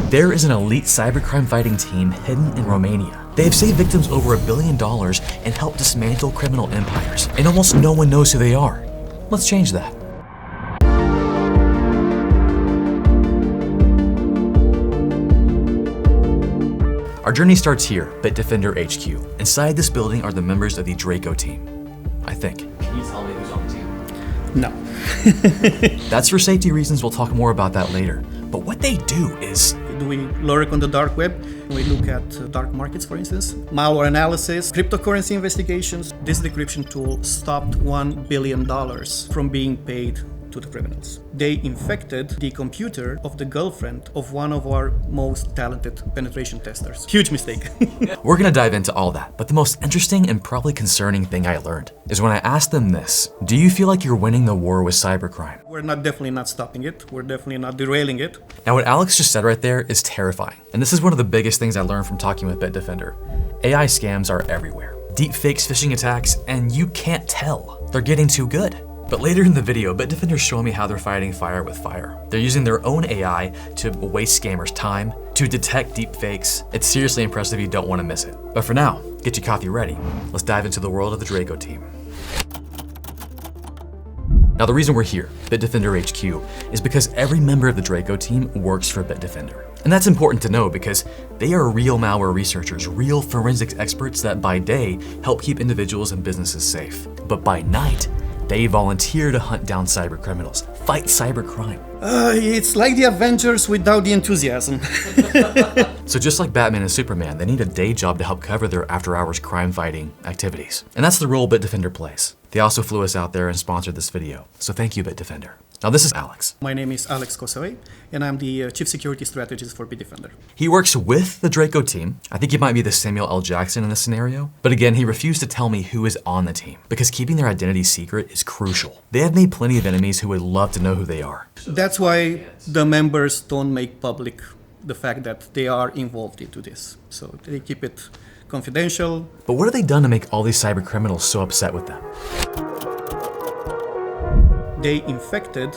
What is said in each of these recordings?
There is an elite cybercrime fighting team hidden in Romania. They have saved victims over $1 billion and helped dismantle criminal empires, and almost no one knows who they are. Let's change that. Our journey starts here, Bitdefender HQ. Inside this building are the members of the Draco team, I think. Can you tell me who's on the team? No. That's for safety reasons, we'll talk more about that later. But what they do is... We lurk on the dark web. We look at dark markets, for instance, malware analysis, cryptocurrency investigations. This decryption tool stopped $1 billion from being paid to the criminals. They infected the computer of the girlfriend of one of our most talented penetration testers. Huge mistake. We're gonna dive into all that, but the most interesting and probably concerning thing I learned is when I asked them this: do you feel like you're winning the war with cybercrime? We're definitely not stopping it. We're definitely not derailing it. Now what Alex just said right there is terrifying. And this is one of the biggest things I learned from talking with Bitdefender. AI scams are everywhere. Deepfakes, phishing attacks, and you can't tell. They're getting too good. But later in the video, Bitdefender's showing me how they're fighting fire with fire. They're using their own AI to waste scammers' time, to detect deepfakes. It's seriously impressive, you don't want to miss it. But for now, get your coffee ready. Let's dive into the world of the Draco team. Now the reason we're here, Bitdefender HQ, is because every member of the Draco team works for Bitdefender. And that's important to know because they are real malware researchers, real forensics experts that by day help keep individuals and businesses safe. But by night, they volunteer to hunt down cybercriminals, fight cybercrime. It's like the Avengers without the enthusiasm. So just like Batman and Superman, they need a day job to help cover their after-hours crime-fighting activities. And that's the role Bitdefender plays. They also flew us out there and sponsored this video. So thank you, Bitdefender. Now this is Alex. My name is Alex Kosovei, and I'm the Chief Security Strategist for Bitdefender. He works with the Draco team. I think he might be the Samuel L. Jackson in this scenario. But again, he refused to tell me who is on the team because keeping their identity secret is crucial. They have made plenty of enemies who would love to know who they are. That's why the members don't make public the fact that they are involved into this. So they keep it confidential. But what have they done to make all these cybercriminals so upset with them? They infected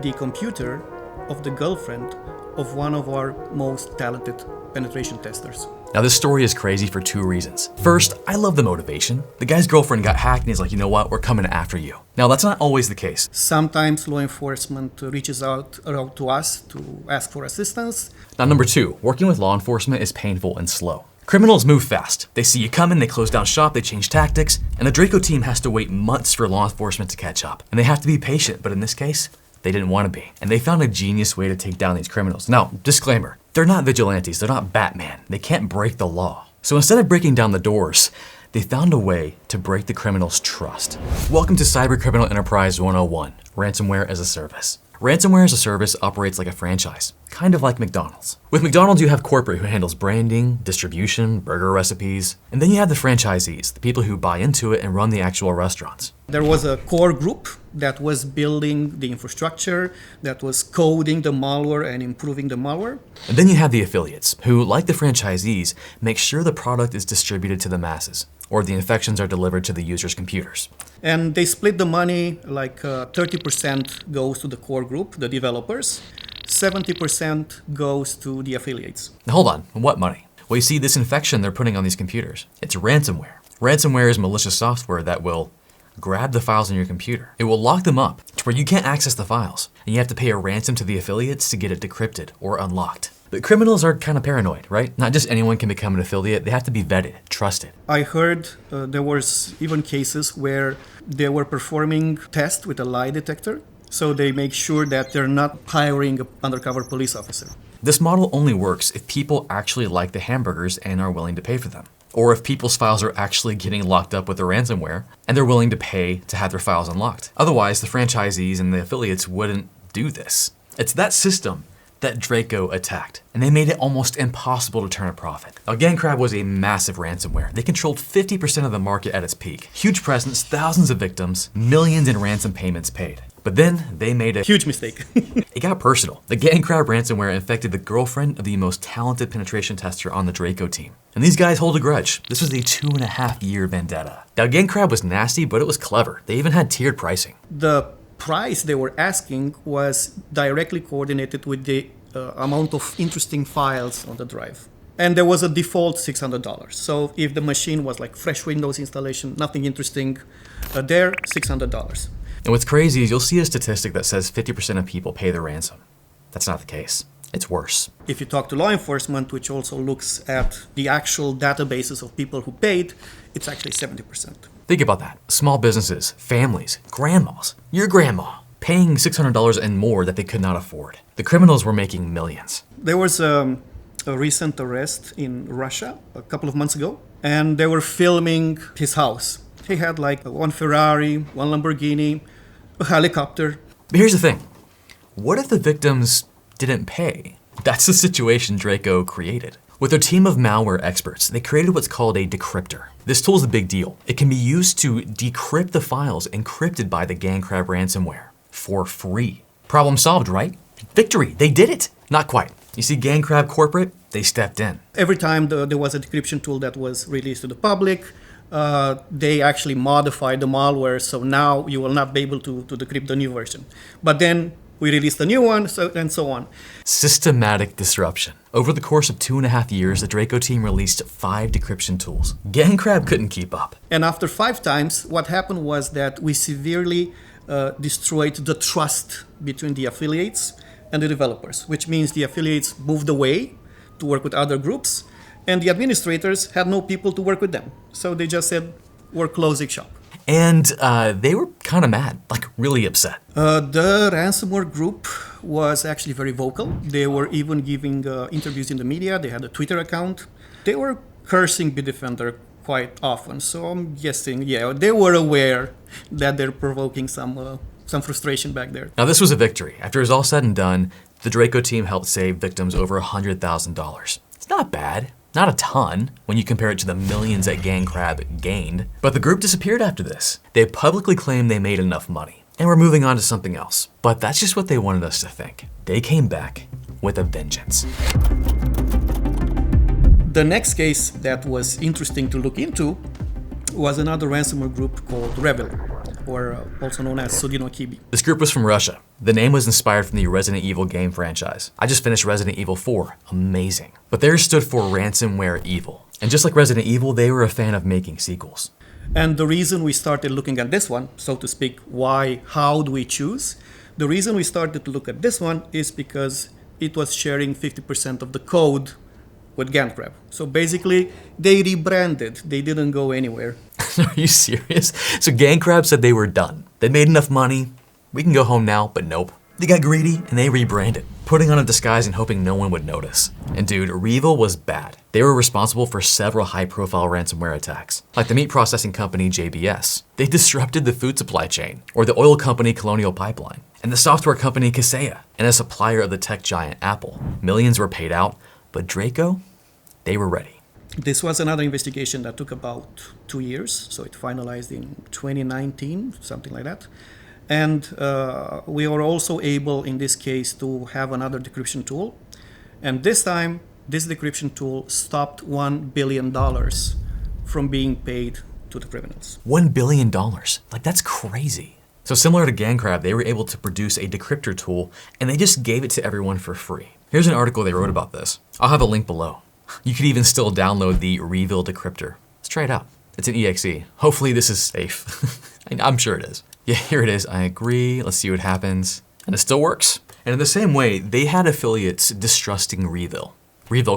the computer of the girlfriend of one of our most talented penetration testers. Now this story is crazy for two reasons. First, I love the motivation. The guy's girlfriend got hacked and he's like, you know what, we're coming after you. Now that's not always the case. Sometimes law enforcement reaches out to us to ask for assistance. Now number two, working with law enforcement is painful and slow. Criminals move fast. They see you coming, they close down shop, they change tactics, and the Draco team has to wait months for law enforcement to catch up. And they have to be patient, but in this case, they didn't want to be. And they found a genius way to take down these criminals. Now, disclaimer, they're not vigilantes, they're not Batman. They can't break the law. So instead of breaking down the doors, they found a way to break the criminals' trust. Welcome to Cybercriminal Enterprise 101, Ransomware as a Service. Ransomware as a service operates like a franchise, kind of like McDonald's. With McDonald's, you have corporate who handles branding, distribution, burger recipes, and then you have the franchisees, the people who buy into it and run the actual restaurants. There was a core group that was building the infrastructure, that was coding the malware and improving the malware. And then you have the affiliates, who, like the franchisees, make sure the product is distributed to the masses, or the infections are delivered to the user's computers. And they split the money, like 30% goes to the core group, the developers, 70% goes to the affiliates. Now hold on, what money? Well, you see, this infection they're putting on these computers, it's ransomware. Ransomware is malicious software that will grab the files on your computer. It will lock them up to where you can't access the files, and you have to pay a ransom to the affiliates to get it decrypted or unlocked. But criminals are kind of paranoid, right? Not just anyone can become an affiliate, they have to be vetted, trusted. I heard there was even cases where they were performing tests with a lie detector, so they make sure that they're not hiring an undercover police officer. This model only works if people actually like the hamburgers and are willing to pay for them. Or if people's files are actually getting locked up with the ransomware and they're willing to pay to have their files unlocked. Otherwise, the franchisees and the affiliates wouldn't do this. It's that system that Draco attacked, and they made it almost impossible to turn a profit. Now, GandCrab was a massive ransomware. They controlled 50% of the market at its peak. Huge presence, thousands of victims, millions in ransom payments paid. But then they made a huge mistake. It got personal. The GandCrab ransomware infected the girlfriend of the most talented penetration tester on the Draco team. And these guys hold a grudge. This was a 2.5-year vendetta. Now, GandCrab was nasty, but it was clever. They even had tiered pricing. The price they were asking was directly coordinated with the amount of interesting files on the drive. And there was a default $600. So if the machine was like fresh Windows installation, nothing interesting there, $600. And what's crazy is you'll see a statistic that says 50% of people pay the ransom. That's not the case. It's worse. If you talk to law enforcement, which also looks at the actual databases of people who paid, it's actually 70%. Think about that. Small businesses, families, grandmas, your grandma, paying $600 and more that they could not afford. The criminals were making millions. There was a recent arrest in Russia a couple of months ago, and they were filming his house. He had like one Ferrari, one Lamborghini, a helicopter. But here's the thing. What if the victims didn't pay? That's the situation Draco created. With their team of malware experts, they created what's called a decryptor. This tool is a big deal. It can be used to decrypt the files encrypted by the GandCrab ransomware for free. Problem solved, right? Victory, they did it. Not quite. You see, GandCrab Corporate, they stepped in. Every time there was a decryption tool that was released to the public, they actually modified the malware, so now you will not be able to decrypt the new version. But then we released a new one, and so on. Systematic disruption. Over the course of 2.5 years, the Draco team released 5 decryption tools. GandCrab couldn't keep up. And after 5 times, what happened was that we severely destroyed the trust between the affiliates and the developers, which means the affiliates moved away to work with other groups, and the administrators had no people to work with them. So they just said, we're closing shop. And they were kind of mad, like really upset. The ransomware group was actually very vocal. They were even giving interviews in the media. They had a Twitter account. They were cursing Bitdefender quite often. So I'm guessing, yeah, they were aware that they're provoking some frustration back there. Now this was a victory. After it was all said and done, the Draco team helped save victims over $100,000. It's not bad. Not a ton when you compare it to the millions that GandCrab gained, but the group disappeared after this. They publicly claimed they made enough money and were moving on to something else. But that's just what they wanted us to think. They came back with a vengeance. The next case that was interesting to look into was another ransomware group called REvil, or also known as Sudino Kibi. This group was from Russia. The name was inspired from the Resident Evil game franchise. I just finished Resident Evil 4, amazing. But theirs stood for ransomware evil. And just like Resident Evil, they were a fan of making sequels. And the reason we started looking at this one, so to speak, how do we choose? The reason we started to look at this one is because it was sharing 50% of the code with GandCrab. So basically, they rebranded. They didn't go anywhere. Are you serious? So GandCrab said they were done. They made enough money. We can go home now, but nope. They got greedy and they rebranded, putting on a disguise and hoping no one would notice. And dude, REvil was bad. They were responsible for several high-profile ransomware attacks, like the meat processing company JBS. They disrupted the food supply chain, or the oil company Colonial Pipeline, and the software company Kaseya, and a supplier of the tech giant Apple. Millions were paid out, but Draco, they were ready. This was another investigation that took about 2 years, so it finalized in 2019, something like that. And we were also able, in this case, to have another decryption tool. And this time, this decryption tool stopped $1 billion from being paid to the criminals. $1 billion. Like, that's crazy. So similar to GandCrab, they were able to produce a decryptor tool, and they just gave it to everyone for free. Here's an article they wrote about this. I'll have a link below. You could even still download the REvil decryptor. Let's try it out. It's an EXE. Hopefully this is safe. I'm sure it is. Yeah, here it is. I agree. Let's see what happens. And it still works. And in the same way, they had affiliates distrusting REvil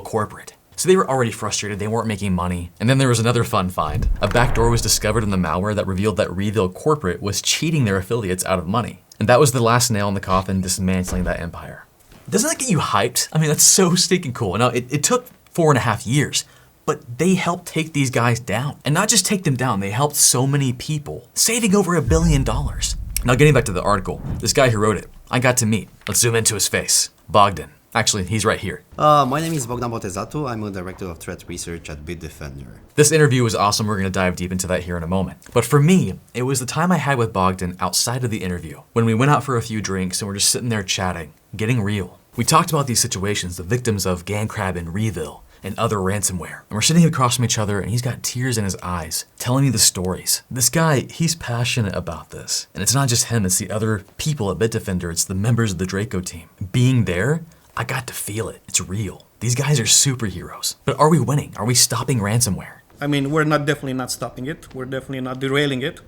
Corporate. So they were already frustrated, they weren't making money. And then there was another fun find. A backdoor was discovered in the malware that revealed that REvil Corporate was cheating their affiliates out of money. And that was the last nail in the coffin, dismantling that empire. Doesn't that get you hyped? I mean, that's so stinking cool. Now, it took 4.5 years, but they helped take these guys down. And not just take them down, they helped so many people, saving over $1 billion. Now, getting back to the article, this guy who wrote it, I got to meet. Let's zoom into his face. Bogdan. Actually, he's right here. My name is Bogdan Botezatu. I'm a director of threat research at Bitdefender. This interview was awesome. We're going to dive deep into that here in a moment. But for me, it was the time I had with Bogdan outside of the interview, when we went out for a few drinks and we're just sitting there chatting, getting real. We talked about these situations, the victims of GandCrab and REvil, and other ransomware. And we're sitting across from each other and he's got tears in his eyes, telling me the stories. This guy, he's passionate about this. And it's not just him, it's the other people at Bitdefender, it's the members of the Draco team. Being there, I got to feel it. It's real. These guys are superheroes. But are we winning? Are we stopping ransomware? I mean, we're definitely not stopping it. We're definitely not derailing it.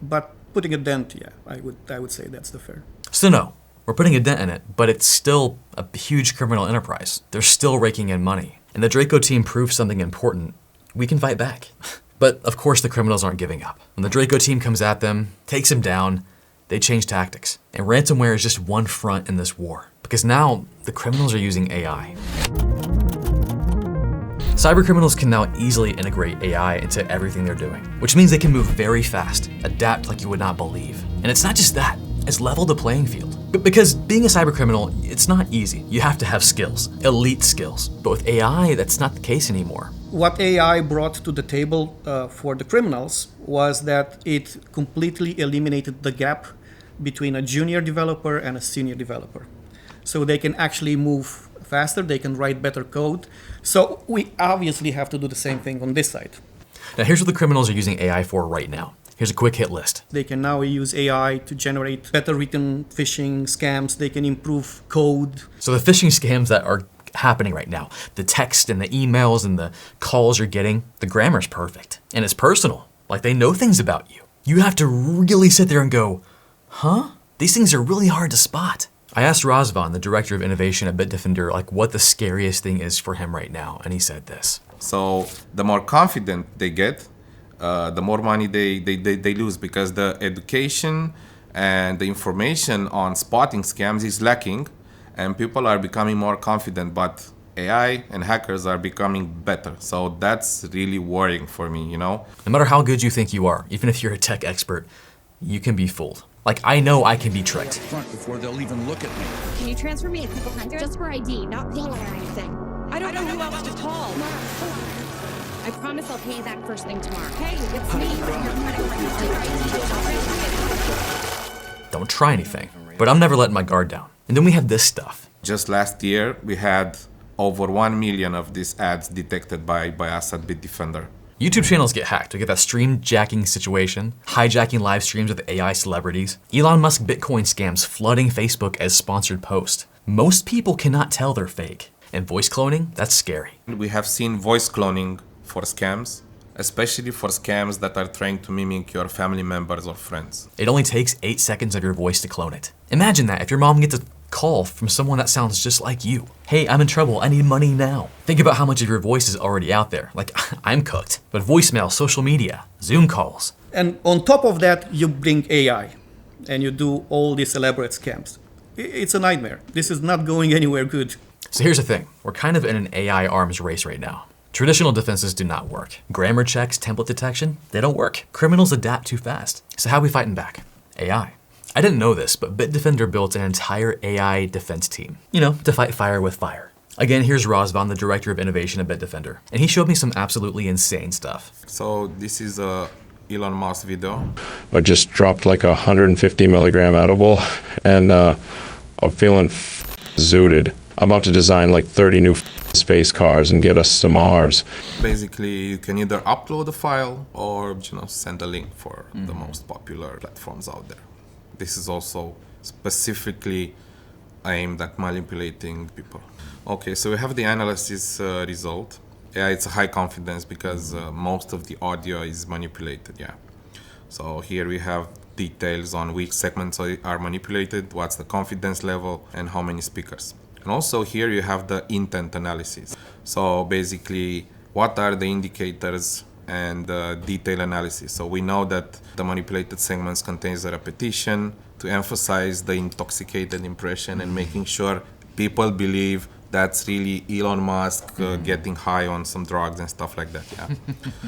But putting a dent, yeah, I would say that's the fair. So no, we're putting a dent in it, but it's still a huge criminal enterprise. They're still raking in money. And the Draco team proved something important. We can fight back. But of course the criminals aren't giving up. When the Draco team comes at them, takes them down, they change tactics. And ransomware is just one front in this war. Because now the criminals are using AI. Cybercriminals can now easily integrate AI into everything they're doing, which means they can move very fast, adapt like you would not believe. And it's not just that, it's leveled the playing field. But because being a cybercriminal, it's not easy. You have to have skills, elite skills. But with AI, that's not the case anymore. What AI brought to the table for the criminals was that it completely eliminated the gap between a junior developer and a senior developer. So they can actually move faster, they can write better code. So we obviously have to do the same thing on this side. Now here's what the criminals are using AI for right now. Here's a quick hit list. They can now use AI to generate better written phishing scams. They can improve code. So the phishing scams that are happening right now, the text and the emails and the calls you're getting, the grammar's perfect. And it's personal, like they know things about you. You have to really sit there and go, huh? These things are really hard to spot. I asked Razvan, the director of innovation at Bitdefender, like what the scariest thing is for him right now, and he said this. So the more confident they get, the more money they lose, because the education and the information on spotting scams is lacking, and people are becoming more confident, but AI and hackers are becoming better. So that's really worrying for me, you know? No matter how good you think you are, even if you're a tech expert, you can be fooled. Like, I know I can be tricked. Before they'll even look at me. Can you transfer me a couple hundred? Just for ID, not payment or anything. I don't know who else to call. I promise I'll pay you back first thing tomorrow. Hey, it's me. Don't try anything. But I'm never letting my guard down. And then we have this stuff. Just last year, we had over 1 million of these ads detected by us at Bitdefender. YouTube channels get hacked. We get that stream jacking situation, hijacking live streams with AI celebrities, Elon Musk Bitcoin scams flooding Facebook as sponsored posts. Most people cannot tell they're fake. And voice cloning, that's scary. We have seen voice cloning for scams, especially for scams that are trying to mimic your family members or friends. It only takes 8 seconds of your voice to clone it. Imagine that if your mom gets a call from someone that sounds just like you. Hey, I'm in trouble, I need money now. Think about how much of your voice is already out there. Like, I'm cooked. But voicemail, social media, Zoom calls. And on top of that, you bring AI and you do all these elaborate scams. It's a nightmare. This is not going anywhere good. So here's the thing. We're kind of in an AI arms race right now. Traditional defenses do not work. Grammar checks, template detection, they don't work. Criminals adapt too fast. So how are we fighting back? AI. I didn't know this, but Bitdefender built an entire AI defense team. You know, to fight fire with fire. Again, here's Razvan, the director of innovation at Bitdefender, and he showed me some absolutely insane stuff. So this is a Elon Musk video. I just dropped like 150 milligram edible, and I'm feeling zooted. I'm about to design like 30 new space cars and get us to Mars. Basically, you can either upload a file or send a link for the most popular platforms out there. This is also specifically aimed at manipulating people. Okay, so we have the analysis result. Yeah, it's a high confidence because most of the audio is manipulated, yeah. So here we have details on which segments are manipulated, what's the confidence level, and how many speakers. And also here you have the intent analysis. So basically, what are the indicators and detail analysis. So we know that the manipulated segments contains a repetition to emphasize the intoxicated impression and making sure people believe that's really Elon Musk getting high on some drugs and stuff like that, yeah.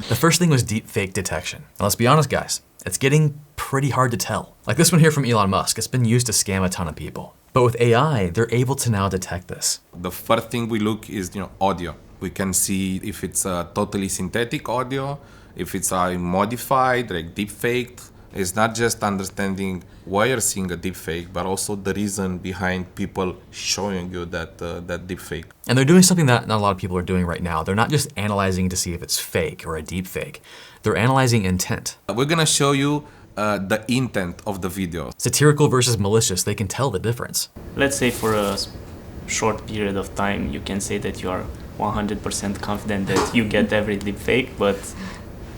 The first thing was deepfake detection. Now let's be honest, guys, it's getting pretty hard to tell. Like this one here from Elon Musk, it's been used to scam a ton of people. But with AI, they're able to now detect this. The first thing we look is, audio. We can see if it's a totally synthetic audio, if it's modified, like deepfaked. It's not just understanding why you're seeing a deepfake, but also the reason behind people showing you that deepfake. And they're doing something that not a lot of people are doing right now. They're not just analyzing to see if it's fake or a deepfake. They're analyzing intent. We're gonna show you the intent of the video. Satirical versus malicious, they can tell the difference. Let's say for a short period of time, you can say that you are 100% confident that you get every deepfake, but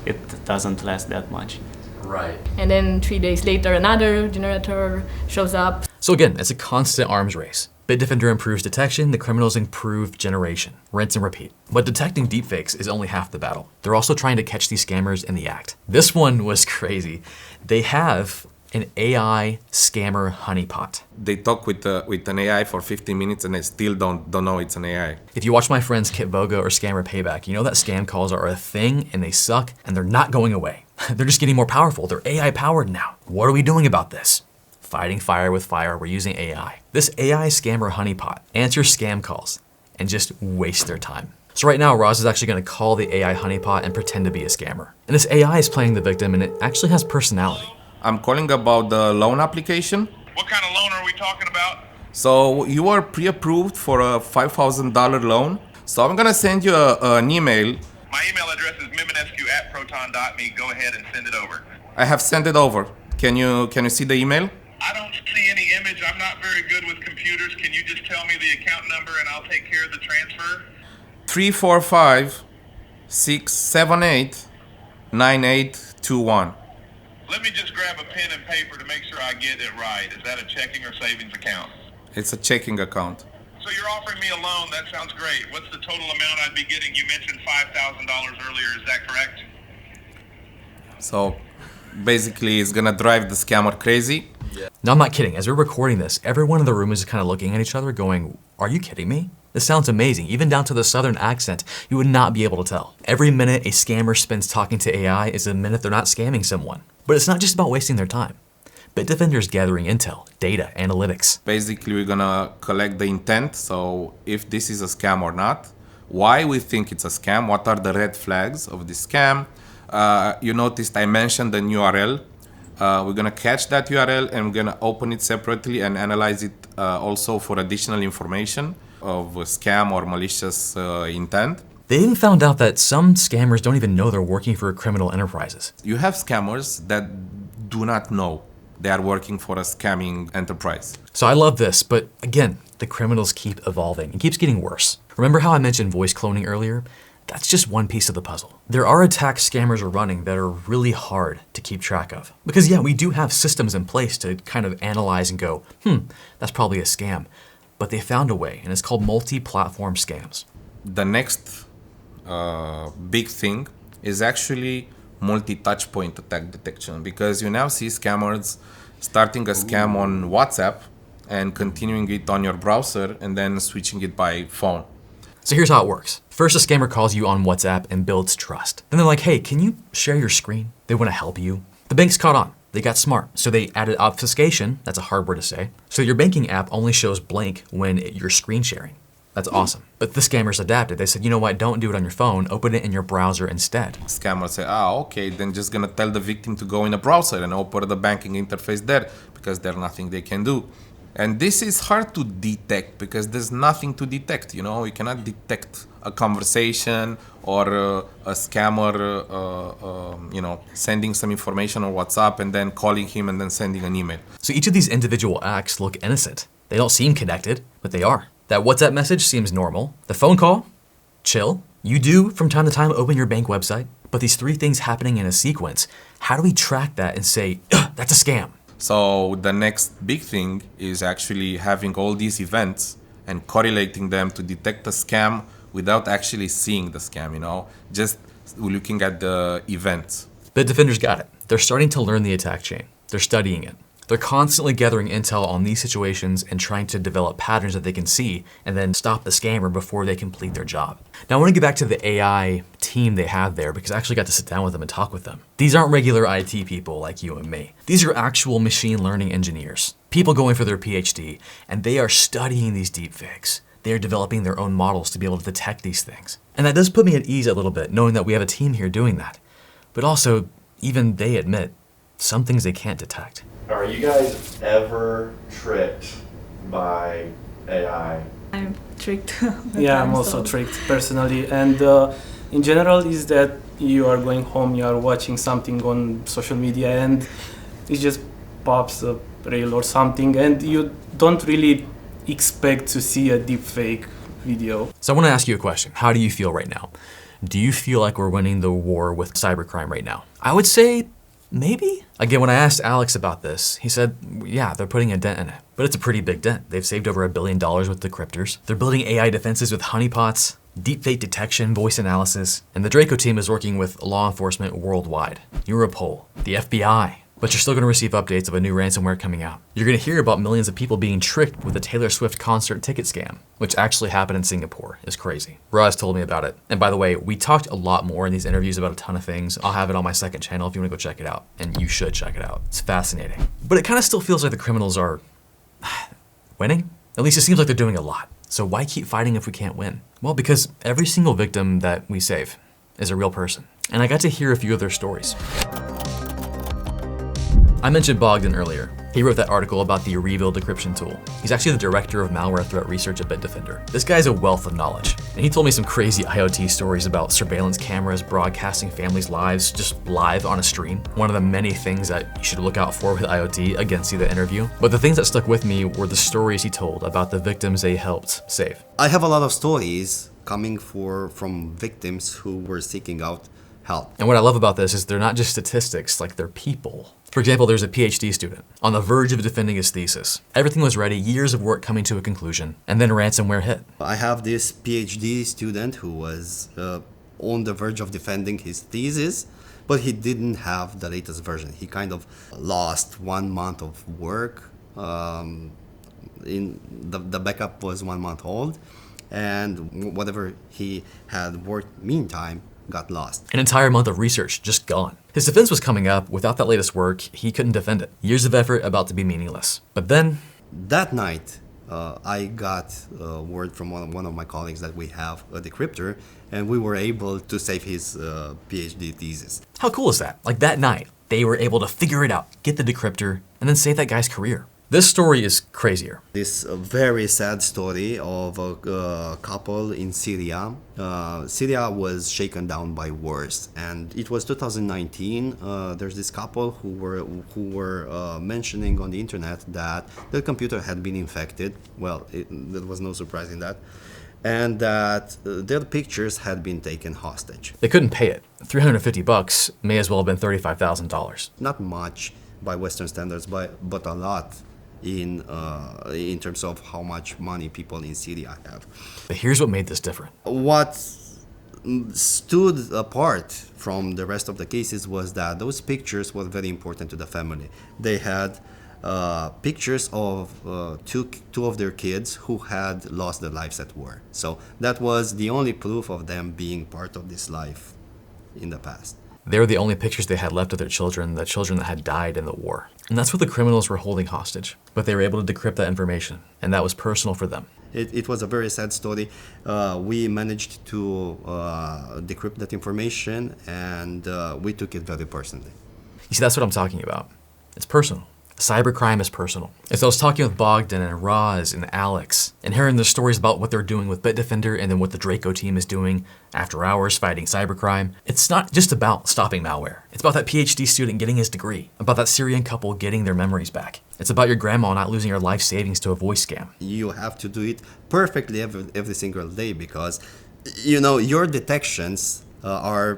it doesn't last that much. Right. And then 3 days later, another generator shows up. So again, it's a constant arms race. Bitdefender improves detection, the criminals improve generation. Rinse and repeat. But detecting deepfakes is only half the battle. They're also trying to catch these scammers in the act. This one was crazy. They have an AI scammer honeypot. They talk with an AI for 15 minutes and they still don't know it's an AI. If you watch my friends Kit Boga or Scammer Payback, you know that scam calls are a thing and they suck and they're not going away. They're just getting more powerful. They're AI powered now. What are we doing about this? Fighting fire with fire, we're using AI. This AI scammer honeypot answers scam calls and just waste their time. So right now, Roz is actually gonna call the AI honeypot and pretend to be a scammer. And this AI is playing the victim and it actually has personality. I'm calling about the loan application. What kind of loan are we talking about? So you are pre-approved for a $5,000 loan. So I'm gonna send you an email. My email address is miminescu@proton.me. Go ahead and send it over. I have sent it over. Can you see the email? I don't see any image. I'm not very good with computers. Can you just tell me the account number and I'll take care of the transfer? 345-678-9821. Let me just grab a pen and paper to make sure I get it right. Is that a checking or savings account? It's a checking account. So you're offering me a loan. That sounds great. What's the total amount I'd be getting? You mentioned $5,000 earlier. Is that correct? So basically it's gonna drive the scammer crazy. No, I'm not kidding. As we're recording this, everyone in the room is kind of looking at each other going, are you kidding me? This sounds amazing. Even down to the southern accent, you would not be able to tell. Every minute a scammer spends talking to AI is a minute they're not scamming someone. But it's not just about wasting their time. Bitdefender is gathering intel, data, analytics. Basically, we're gonna collect the intent. So if this is a scam or not, why we think it's a scam, what are the red flags of this scam. You noticed I mentioned the URL. We're gonna catch that URL and we're gonna open it separately and analyze it also for additional information of a scam or malicious intent. They even found out that some scammers don't even know they're working for criminal enterprises. You have scammers that do not know they are working for a scamming enterprise. So I love this, but again, the criminals keep evolving. It keeps getting worse. Remember how I mentioned voice cloning earlier? That's just one piece of the puzzle. There are attacks scammers are running that are really hard to keep track of. Because yeah, we do have systems in place to kind of analyze and go, that's probably a scam. But they found a way, and it's called multi-platform scams. The next big thing is actually multi-touch point attack detection, because you now see scammers starting a scam on WhatsApp and continuing it on your browser and then switching it by phone. So here's how it works. First, a scammer calls you on WhatsApp and builds trust. Then they're like, hey, can you share your screen? They want to help you. The bank's caught on. They got smart. So they added obfuscation, that's a hard word to say. So your banking app only shows blank when you're screen sharing. That's awesome. But the scammers adapted. They said, you know what, don't do it on your phone, open it in your browser instead. Scammers say, okay, then just gonna tell the victim to go in a browser and open the banking interface there because there's nothing they can do. And this is hard to detect because there's nothing to detect, you know? You cannot detect a conversation or a scammer, sending some information on WhatsApp and then calling him and then sending an email. So each of these individual acts look innocent. They don't seem connected, but they are. That WhatsApp message seems normal. The phone call, chill. You do, from time to time, open your bank website. But these three things happening in a sequence, how do we track that and say, that's a scam? So the next big thing is actually having all these events and correlating them to detect a scam without actually seeing the scam, you know, just looking at the events. Bitdefender's got it. They're starting to learn the attack chain. They're studying it. They're constantly gathering intel on these situations and trying to develop patterns that they can see and then stop the scammer before they complete their job. Now I want to get back to the AI team they have there because I actually got to sit down with them and talk with them. These aren't regular IT people like you and me. These are actual machine learning engineers, people going for their PhD, and they are studying these deepfakes. They are developing their own models to be able to detect these things. And that does put me at ease a little bit, knowing that we have a team here doing that. But also, even they admit some things they can't detect. Are you guys ever tricked by AI? I'm tricked. Yeah, I'm also tricked personally. And in general is that you are going home, you are watching something on social media and it just pops a reel or something and you don't really expect to see a deepfake video. So I want to ask you a question. How do you feel right now? Do you feel like we're winning the war with cybercrime right now? I would say maybe. Again, when I asked Alex about this, he said, yeah, they're putting a dent in it. But it's a pretty big dent. They've saved over $1 billion with decryptors. They're building AI defenses with honeypots, deepfake detection, voice analysis, and the Draco team is working with law enforcement worldwide. Europol, the FBI. But you're still going to receive updates of a new ransomware coming out. You're going to hear about millions of people being tricked with a Taylor Swift concert ticket scam, which actually happened in Singapore. It's crazy. Roz told me about it. And by the way, we talked a lot more in these interviews about a ton of things. I'll have it on my second channel if you want to go check it out. And you should check it out. It's fascinating. But it kind of still feels like the criminals are winning. At least it seems like they're doing a lot. So why keep fighting if we can't win? Well, because every single victim that we save is a real person. And I got to hear a few of their stories. I mentioned Bogdan earlier. He wrote that article about the REvil decryption tool. He's actually the director of malware threat research at Bitdefender. This guy's a wealth of knowledge. And he told me some crazy IoT stories about surveillance cameras broadcasting families' lives just live on a stream. One of the many things that you should look out for with IoT. Again, see the interview. But the things that stuck with me were the stories he told about the victims they helped save. I have a lot of stories coming from victims who were seeking out help. And what I love about this is they're not just statistics, like they're people. For example, there's a PhD student on the verge of defending his thesis. Everything was ready, years of work coming to a conclusion, and then ransomware hit. I have this PhD student who was on the verge of defending his thesis, but he didn't have the latest version. He kind of lost 1 month of work. The backup was 1 month old, and whatever he had worked meantime got lost. An entire month of research just gone. His defense was coming up. Without that latest work, he couldn't defend it. Years of effort about to be meaningless. But then... That night, I got word from one of my colleagues that we have a decryptor, and we were able to save his PhD thesis. How cool is that? Like that night, they were able to figure it out, get the decryptor, and then save that guy's career. This story is crazier. This very sad story of a couple in Syria. Syria was shaken down by wars, and it was 2019. There's this couple who were mentioning on the internet that their computer had been infected. Well, there was no surprise in that. And that their pictures had been taken hostage. They couldn't pay it. $350 may as well have been $35,000. Not much by Western standards, but a lot in terms of how much money people in Syria have. But here's what made this different. What stood apart from the rest of the cases was that those pictures were very important to the family. They had pictures of two of their kids who had lost their lives at war. So that was the only proof of them being part of this life in the past. They were the only pictures they had left of their children, the children that had died in the war. And that's what the criminals were holding hostage. But they were able to decrypt that information, and that was personal for them. It was a very sad story. We managed to decrypt that information, and we took it very personally. You see, that's what I'm talking about. It's personal. Cybercrime is personal. As I was talking with Bogdan and Roz and Alex and hearing their stories about what they're doing with Bitdefender and then what the Draco team is doing after hours fighting cybercrime, it's not just about stopping malware. It's about that PhD student getting his degree, about that Syrian couple getting their memories back. It's about your grandma not losing her life savings to a voice scam. You have to do it perfectly every single day because, you know, your detections are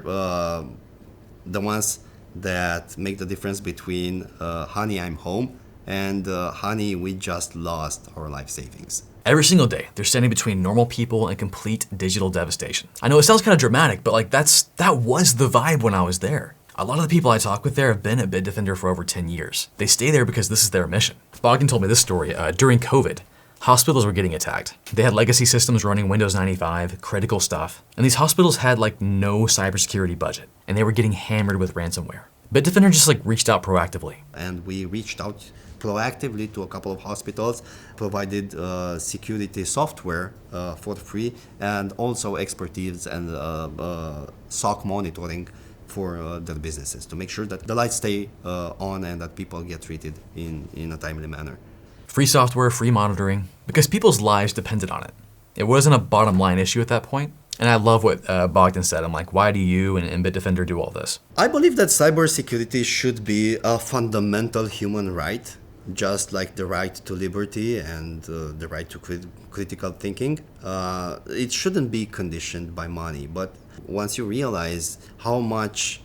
the ones that make the difference between honey, I'm home, and honey, we just lost our life savings. Every single day, they're standing between normal people and complete digital devastation. I know it sounds kind of dramatic, but like that was the vibe when I was there. A lot of the people I talk with there have been at Bitdefender for over 10 years. They stay there because this is their mission. Bogdan told me this story. During COVID, hospitals were getting attacked. They had legacy systems running Windows 95, critical stuff, and these hospitals had like no cybersecurity budget, and they were getting hammered with ransomware. Bitdefender just like reached out proactively. And we reached out proactively to a couple of hospitals, provided security software for free, and also expertise and SOC monitoring for their businesses to make sure that the lights stay on and that people get treated in a timely manner. Free software, free monitoring, because people's lives depended on it. It wasn't a bottom line issue at that point. And I love what Bogdan said. I'm like, why do you and Bitdefender do all this? I believe that cybersecurity should be a fundamental human right. just like the right to liberty and the right to critical thinking. It shouldn't be conditioned by money, but once you realize how much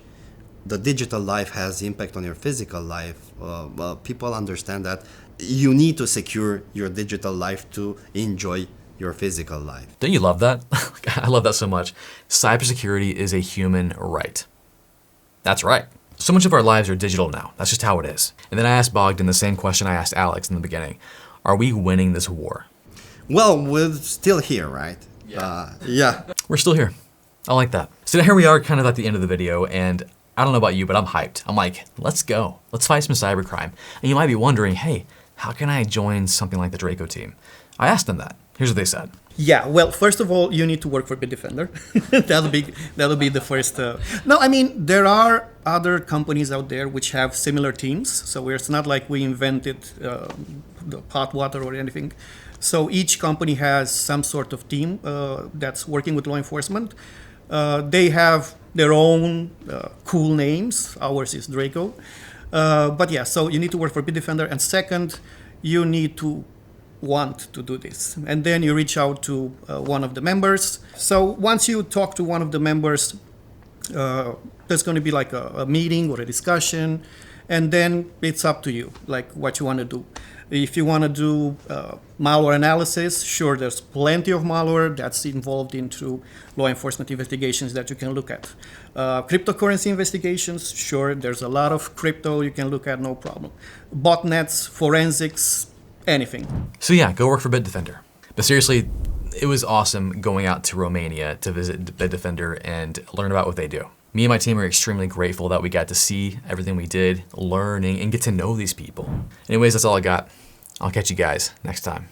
the digital life has impact on your physical life, people understand that you need to secure your digital life to enjoy your physical life. Don't you love that? I love that so much. Cybersecurity is a human right. That's right. So much of our lives are digital now. That's just how it is. And then I asked Bogdan the same question I asked Alex in the beginning. Are we winning this war? Well, we're still here, right? Yeah. We're still here. I like that. So here we are kind of at the end of the video, and I don't know about you, but I'm hyped. I'm like, let's go. Let's fight some cybercrime. And you might be wondering, hey, how can I join something like the Draco team? I asked them that. Here's what they said. Yeah, well, first of all, you need to work for Bitdefender. that'll be the first. No, I mean, there are other companies out there which have similar teams. So it's not like we invented the hot water or anything. So each company has some sort of team that's working with law enforcement. They have their own cool names. Ours is Draco. But yeah, so you need to work for Bitdefender. And second, you need to want to do this. And then you reach out to one of the members. So once you talk to one of the members, there's going to be like a meeting or a discussion. And then it's up to you, like what you want to do. If you want to do malware analysis, sure, there's plenty of malware that's involved into law enforcement investigations that you can look at. Cryptocurrency investigations, sure, there's a lot of crypto you can look at, no problem. Botnets, forensics, anything. So yeah, go work for Bitdefender. But seriously, it was awesome going out to Romania to visit Bitdefender and learn about what they do. Me and my team are extremely grateful that we got to see everything we did, learning, and get to know these people. Anyways, that's all I got. I'll catch you guys next time.